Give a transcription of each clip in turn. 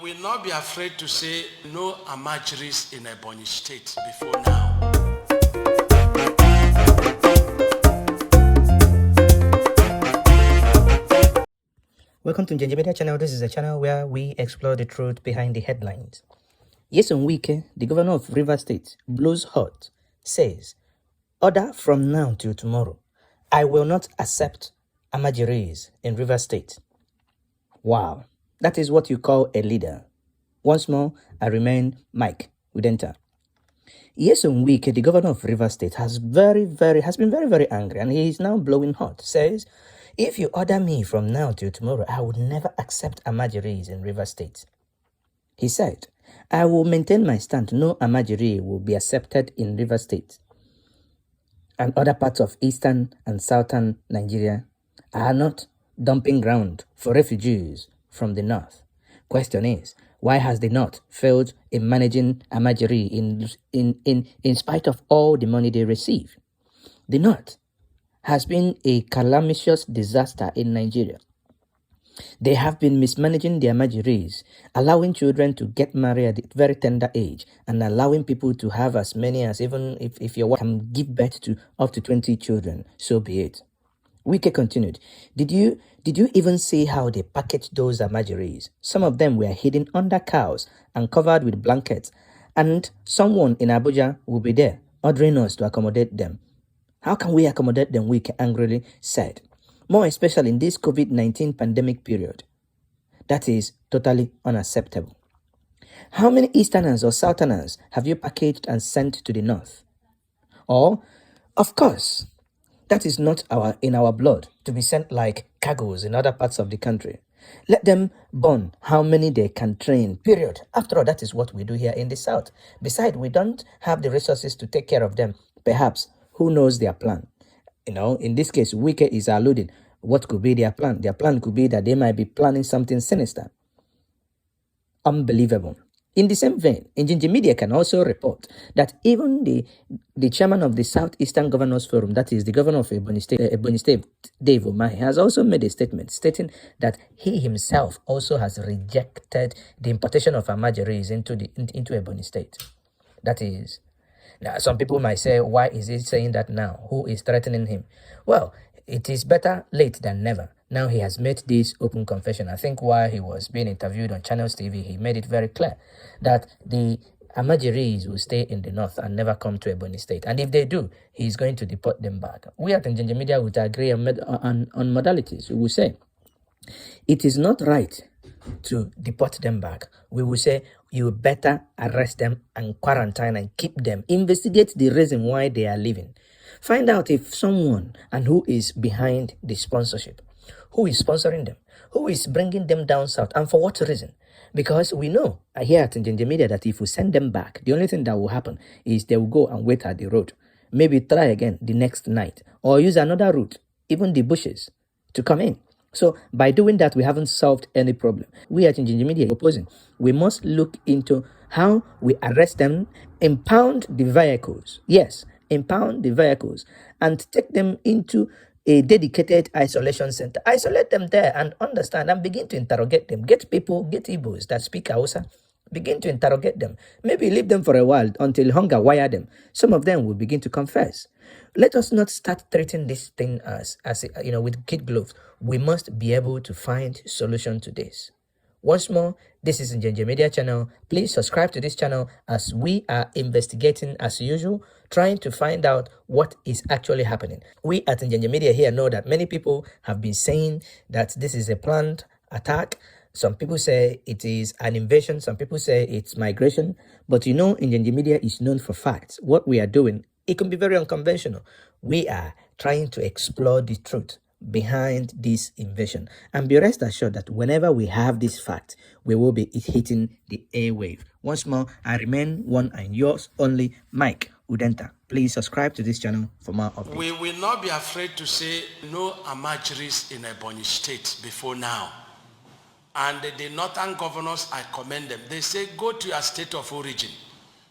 We will not be afraid to say no Almajiris in Ebonyi State before now. Welcome to Njenje Media Channel. This is a channel where we explore the truth behind the headlines. Nyesom Wike, the governor of Rivers State, blows hot, says, "Order from now till tomorrow. I will not accept Almajiris in Rivers State." Wow, that is what you call a leader. Once more, I remain Mike Udenta. Nyesom Wike, the governor of Rivers State, has been very angry, and he is now blowing hot. Says, "If you order me from now till tomorrow, I would never accept Almajiris in Rivers State." He said, "I will maintain my stand. No Almajiri will be accepted in Rivers State. And other parts of eastern and southern Nigeria are not dumping ground for refugees from the north." Question is, why has the north failed in managing Almajiri in spite of all the money they receive? The north has been a calamitous disaster in Nigeria. They have been mismanaging their Almajiris, allowing children to get married at a very tender age, and allowing people to have as many as, even if your wife can give birth to up to 20 children, so be it. Wike continued, Did you even see how they packaged those Almajiris? Some of them were hidden under cows and covered with blankets, and someone in Abuja will be there ordering us to accommodate them. How can we accommodate them? Wike angrily said. More especially in this COVID-19 pandemic period. That is totally unacceptable. How many Easterners or Southerners have you packaged and sent to the north? Or, of course, that is not in our blood to be sent like cargoes in other parts of the country. Let them burn how many they can train, period. After all, that is what we do here in the south. Besides, we don't have the resources to take care of them. Perhaps, who knows their plan? In this case, Wike is alluding what could be their plan. Their plan could be that they might be planning something sinister. Unbelievable. In the same vein, Njenje Media can also report that even the chairman of the Southeastern Governors Forum, that is the governor of Ebonyi State, Dave Umahi, has also made a statement stating that he himself also has rejected the importation of Almajiris into Ebonyi State. That is, now some people might say, why is he saying that now? Who is threatening him? Well, it is better late than never. Now he has made this open confession. I think while he was being interviewed on Channels TV, he made it very clear that the Almajiris will stay in the north and never come to Ebonyi State. And if they do, he's going to deport them back. We at Njenje Media would agree on modalities. We will say, it is not right to deport them back. We will say, you better arrest them and quarantine and keep them. Investigate the reason why they are leaving. Find out if someone and who is behind the sponsorship. Who is sponsoring them? Who is bringing them down south? And for what reason? Because we know here at Njenje Media that if we send them back, the only thing that will happen is they will go and wait at the road. Maybe try again the next night. Or use another route, even the bushes, to come in. So by doing that, we haven't solved any problem. We at Njenje Media are opposing. We must look into how we arrest them, impound the vehicles. Yes, impound the vehicles and take them into a dedicated isolation center. Isolate them there and understand and begin to interrogate them. Get Igbos that speak Hausa. Begin to interrogate them. Maybe leave them for a while until hunger wire them. Some of them will begin to confess. Let us not start treating this thing as with kid gloves. We must be able to find solution to this. Once more, this is Njenje Media Channel. Please subscribe to this channel as we are investigating as usual, trying to find out what is actually happening. We at Njenje Media here know that many people have been saying that this is a planned attack. Some people say it is an invasion. Some people say it's migration. But Njenje Media is known for facts. What we are doing, it can be very unconventional. We are trying to explore the truth behind this invasion, and be rest assured that whenever we have this fact, we will be hitting the airwave. Once more, I remain one and yours only, Mike Udenta. Please subscribe to this channel for more updates. We will not be afraid to say no Almajiris in Ebonyi State before now. And the northern governors, I commend them. They say go to your state of origin.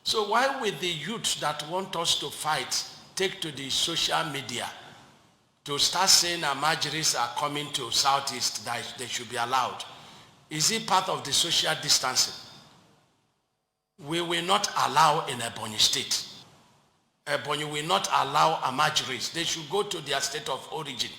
So why would the youth that want us to fight take to the social media to start saying Almajiris are coming to Southeast, that they should be allowed? Is it part of the social distancing? We will not allow in Ebonyi State. Ebonyi will not allow Almajiris. They should go to their state of origin.